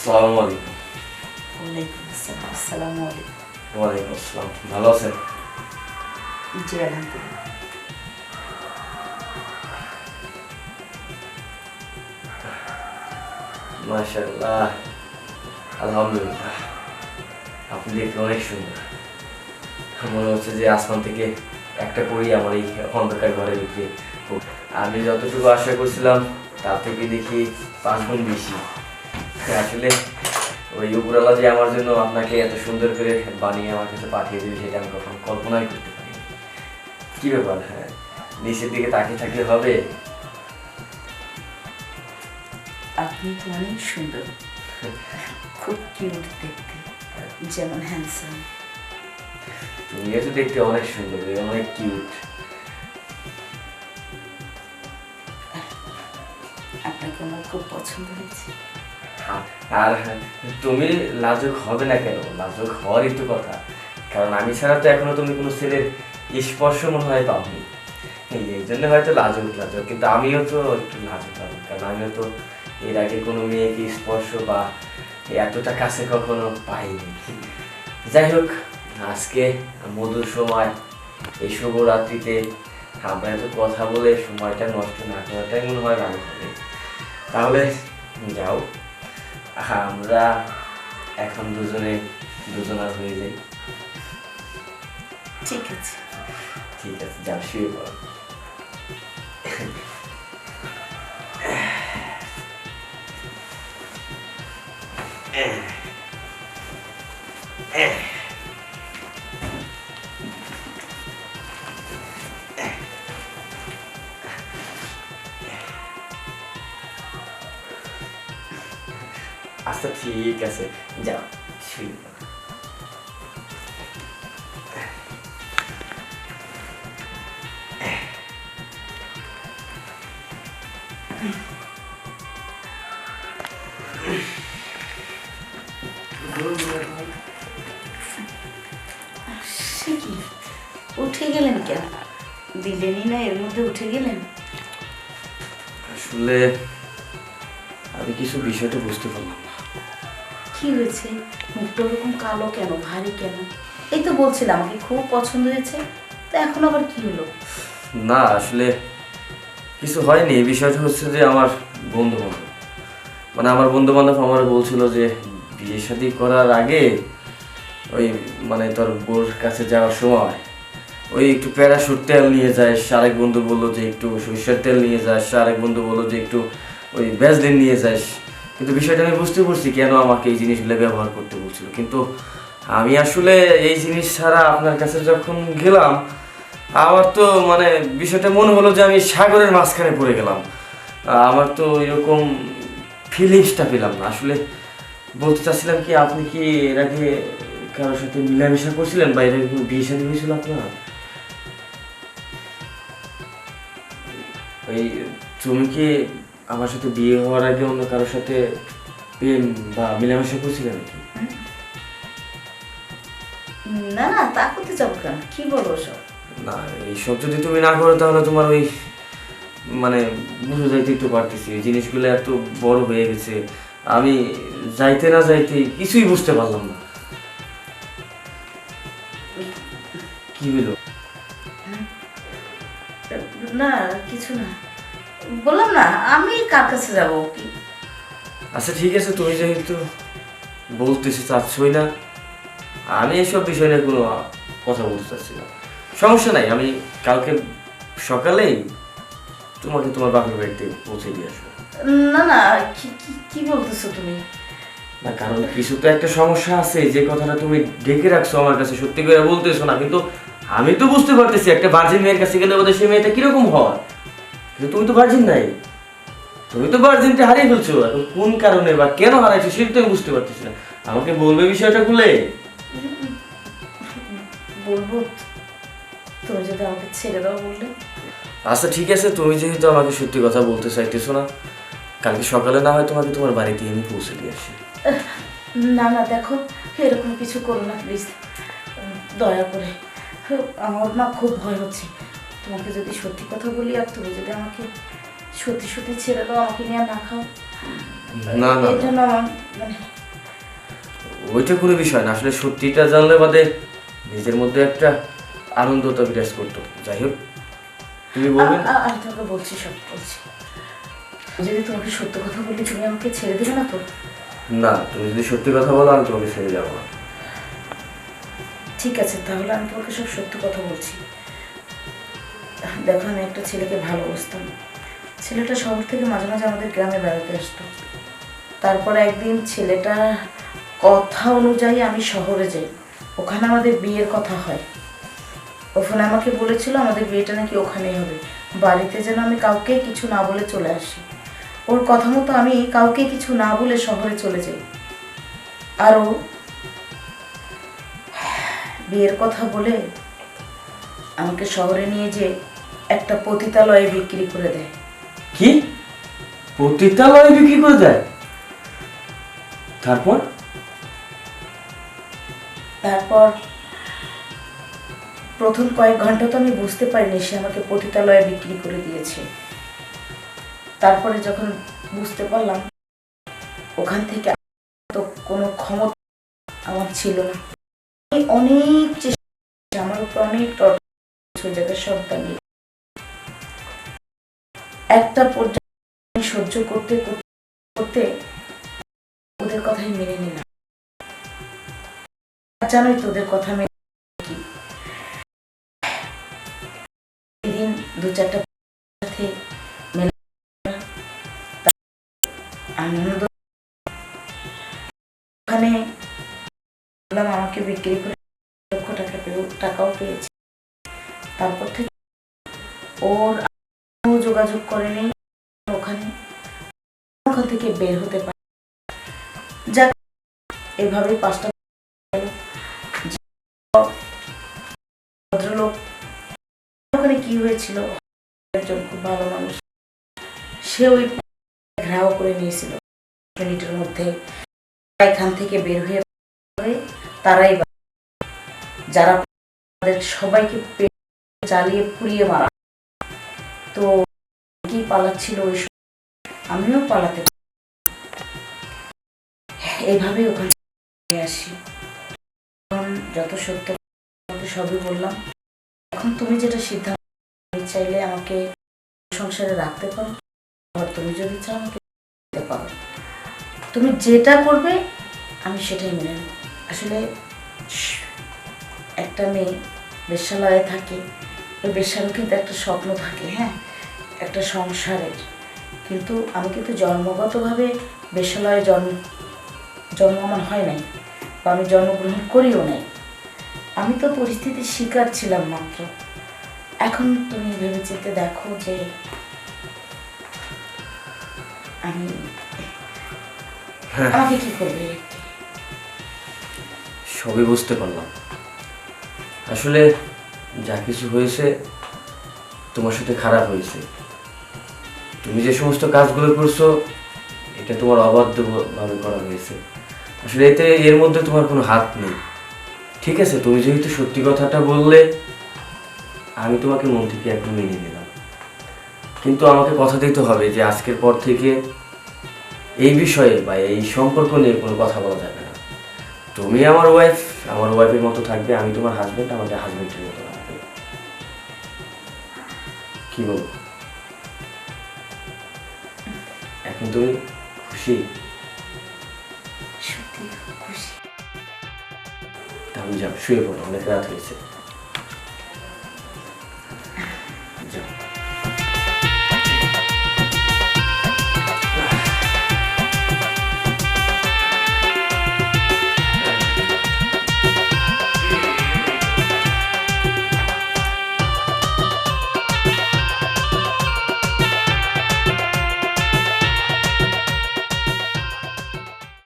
আসসালামু আলাইকুম। ওয়ালাইকুম আসসালাম। আসসালামু আলাইকুম। ওয়ালাইকুম আসসালাম। ভালো আছেন? জি আলহামদুলিল্লাহ। মাশাআল্লাহ, আলহামদুলিল্লাহ। আপনি দেখতে অনেক সুন্দর। মনে হচ্ছে যে আসমান থেকে একটা পরী আমার এই অন্ধকার ঘরে ঢুকে। আমি যতটুকু আশা করছিলাম তার থেকে দেখি 5 গুণ বেশি। আসলে ওই উপরওয়ালা যে আমার জন্য আপনাকে এত সুন্দর করে বানিয়ে আমার কাছে পাঠিয়ে দেবে সেটা আমি কখনো কল্পনাই করতে পারিনি। কি ব্যাপার, হ্যাঁ নিচের দিকে তাকিয়ে থাকলে হবে? আপনি তো অনেক সুন্দর, খুব কিউট দেখতে, যেমন হ্যান্ডসাম। তুমিও তো দেখতে অনেক সুন্দর, অনেক কিউট। আপনাকে আমার খুব পছন্দ হয়েছে। আর তুমি লাজুক হবে না কেন? লাজুক হওয়ারই তো কথা, কারণ আমি ছাড়া তো এখনো তুমি কোনো ছেলের স্পর্শ মনে হয় পাওনি। এই জন্য হয়তো লাজুক লাজুক, কিন্তু আমিও তো একটু লাজুক লাজুক, কারণ আমিও তো এর আগে কোনো মেয়েকে স্পর্শ বা এতটা কাছে কখনো পাইনি। যাই হোক, আজকে মধুর সময়, এই শুভ রাত্রিতে আমরা এত কথা বলে সময়টা নষ্ট না করাটাই মনে হয় ভালো হবে। তাহলে যাও, আমরা এখন দুজনার হয়ে যাই। ঠিক আছে। ঠিক আছে, যাও শুয়ে পড়ো। আচ্ছা ঠিক আছে, যাও শুয়ে পড়ো। সে কি, উঠে গেলেন কেন? দিলেনই না, এর মধ্যে উঠে গেলেন? আসলে আমি কিছু বিষয়টা বুঝতে পারলাম না। কি হয়েছে? মুখটা ওরকম কালো কেন, ভারী কেন? এই তো বলছিলাম আমাকে খুব পছন্দ হয়েছে, তা এখন আবার কি হলো? না আসলে কিছু হয়নি। এই বিষয়টা হচ্ছে যে আমার বন্ধু বান্ধব, মানে আমার বন্ধু বান্ধব আমার বলছিল যে বিয়ে শাদী করার আগে ওই মানে তোর বোর কাছে যাওয়ার সময় ওই একটু প্যারাশুট তেল নিয়ে যায়, আরেক বন্ধু বললো যে একটু সরিষার তেল নিয়ে যাস, আরেক বন্ধু বললো যে একটু ওই ভ্যাসলিন নিয়ে যাস। কিন্তু বিষয়টা আমি বুঝতে পারছি কেন আমাকে এই জিনিসগুলো ব্যবহার করতে বলছিল, কিন্তু আমি আসলে এই জিনিস ছাড়া আপনার কাছে যখন গেলাম আমার তো মানে বিষয়টা মনে হলো যে আমি সাগরের মাঝখানে পড়ে গেলাম। আমার তো এরকম ফিলিংসটা পেলাম না। আসলে বলতে চাচ্ছিলাম কি, আপনি কি এর আগে কারোর সাথে মিলামেশা করছিলেন বা এর আগে কোনো বিয়ে শাদী হয়েছিল আপনার? ওই তুমি কি আমার সাথে বিয়ে হওয়ার আগে অন্য কারোর সাথে প্রেম বা মিলামেশা করছিলে নাকি? না না, তা করতে যাবো কেন? কি বলবো সব? না এইসব যদি তুমি না করো তাহলে তোমার ওই মানে বুঝে যাইতে একটু পারতেছি, এই জিনিসগুলো এত বড় হয়ে গেছে, আমি যাইতে না যাইতে কিছুই বুঝতে পারলাম না। কি হলো? না কিছু না, বললাম না আমি কার কাছে যাবো কি? আচ্ছা ঠিক আছে, তুমি যেহেতু বলতেছি চাচ্ছই না, আমি এসব বিষয় নিয়ে কোনো কথা বলতে চাচ্ছি না। সমস্যা নাই, আমি কালকে সকালেই তোমাকে তোমার বাপের বাড়িতে পৌঁছে দিয়ে আসবো। না না, কি কি কি বলতেছো তুমি? না কারণ কিছু তো একটা সমস্যা আছে, যে কথাটা তুমি ঢেকে রাখছো আমার কাছে, সত্যি করে বলতেছো না। কিন্তু আমি তো বুঝতে পারতেছি একটা ভার্জিন মেয়ের কাছে গেলে ওদের সেই মেয়েটা কিরকম হয়, কিন্তু তুমি তো ভার্জিন নাই, তুমি তো ভার্জিনটা হারিয়ে ফেলছো। এখন কোন কারণে বা কেন হারাইছো সেটা তো আমি বুঝতে পারতেছি না। আমাকে বলবে বিষয়টা খুলে? বলবো, তুমি যদি আমাকে ছেড়ে দাও বললে। আচ্ছা ঠিক আছে, তুমি যেহেতু আমাকে সত্যি কথা বলতে চাইতেছো না, কালকে সকালে না হয় তোমাকে তোমার বাড়িতে আমি পৌঁছে দিয়ে আসি। না না দেখো, এরকম কিছু করো না প্লিজ, দয়া করে। আমার না খুব ভয় হচ্ছে। তোমাকে যদি সত্যি কথা বলি আর তুমি যদি আমাকে সত্যি সত্যি ছেড়ে দাও, আমাকে নিয়ে না খাও, না না এটা না মানে ওইটা কোনো বিষয় না, আসলে সত্যিটা জানলে বাদে নিজের মধ্যে একটা আনন্দতা বিরাজ করতো। যাই হোক, তুমি বলবে। আমি তোমাকে বলছি, সব বলছি। যদি তোমাকে সত্য কথা বলি, তুমি আমাকে ছেড়ে দেবে না তো? না, তুমি যদি সত্যি কথা বলো আমি তোমাকে ছেড়ে যাবো না। ঠিক আছে, তাহলে আমি তোমাকে সব সত্য কথা বলছি। দেখো, আমি একটা ছেলেকে ভালোবাসতাম। ছেলেটা শহর থেকে মাঝে মাঝে আমাদের গ্রামে বেড়াতে আসতো। তারপরে একদিন ছেলেটা কথা অনুযায়ী আমি শহরে যাই, ওখানে আমাদের বিয়ের কথা হয়। ওখানে আমাকে বলেছিল আমাদের বিয়েটা নাকি ওখানেই হবে, বাড়িতে যেন আমি কাউকে কিছু না বলে চলে আসি। ওর কথা মতো আমি কাউকে কিছু না বলে শহরে চলে যাই। আরও বিয়ের কথা বলে আমাকে শহরে নিয়ে যে একটা পতিতালয়ে বিক্রি করে দেয়। কি? পতিতালয়ে বিক্রি করে দেয়? তারপর? তারপর প্রথম কয়েক ঘন্টা তো আমি বুঝতে পারিনি সে আমাকে পতিতালয়ে বিক্রি করে দিয়েছে। তারপরে যখন বুঝতে পারলাম, ওখান থেকে তো কোনো ক্ষমতা আমার ছিল না। আমি অনেক চেষ্টা, আমার উপর অনেক জায়গায় সন্তান নিয়ে একটা পর্যায়ে সহ্য করতে করতে ওদের কথাই মেনে নিলাম। জানোই তো ওদের কথা মেনে কি, দিন দু চারটা সাথে মেনে আনন্দ। ওখানে আমাকে বিক্রি করে টাকাও পেয়েছে। তারপর থেকে ওর যোগাযোগ করেনি, ওখান থেকে বের হতে পারে। যাক, এভাবেই 5টা ভদ্রলোক, ওখানে কি হয়েছিল, একজন খুব ভালো মানুষ, সে ওই ঘেরাও করে নিয়েছিল মিনিটের মধ্যে। এখান থেকে বের হয়ে তারাই যারা সবাইকে জ্বালিয়ে পুড়িয়ে মারা, তো কি পালাচ্ছিল ওই, আমিও পালাতে। এইভাবেই ওখানে আসি। যত সত্য সবই বললাম। এখন তুমি যেটা সিদ্ধান্ত, চাইলে আমাকে সংসারে রাখতে পারো, আর তুমি যদি চাও আমাকে দিতে পারো। তুমি যেটা করবে আমি সেটাই মেনে নেব। আসলে একটা মেয়ে বেশ্যালয়ে থাকে, ওই বেশ্যারও কিন্তু একটা স্বপ্ন থাকে, হ্যাঁ, একটা সংসারের। কিন্তু আমি কিন্তু জন্মগতভাবে বেশ্যালয়ে জন্ম আমার হয় নাই, বা আমি জন্মগ্রহণ করিও নাই। আমি তো পরিস্থিতির শিকার ছিলাম মাত্র। এখন তুমি ভেবেচিন্তে দেখো যে আমি আমাকে কি করবে। সবই বুঝতে পারলাম। আসলে যা কিছু হয়েছে তোমার সাথে খারাপ হয়েছে। তুমি যে সমস্ত কাজগুলো করছো এটা তোমার অবাধ্যভাবে করা হয়েছে। আসলে এর মধ্যে তোমার কোনো হাত নেই। ঠিক আছে, তুমি যেহেতু সত্যি কথাটা বললে আমি তোমাকে মন থেকে একদম মেনে নিলাম। কিন্তু আমাকে কথা দিতে হবে যে আজকের পর থেকে এই বিষয়ে বা এই সম্পর্ক নিয়ে কোনো কথা বলা যাবে না। তুমি আমার ওয়াইফ, আমার ওয়াইফের মতো থাকবে, আমি তোমার হাজবেন্ড, আমাদের হাজবেন্ডের মতো থাকবে। কি বলবো? এখন তুমি খুশি? সত্যি খুশি। তাহলে যাও, শুয়ে পড়ো, অনেক রাত হয়েছে।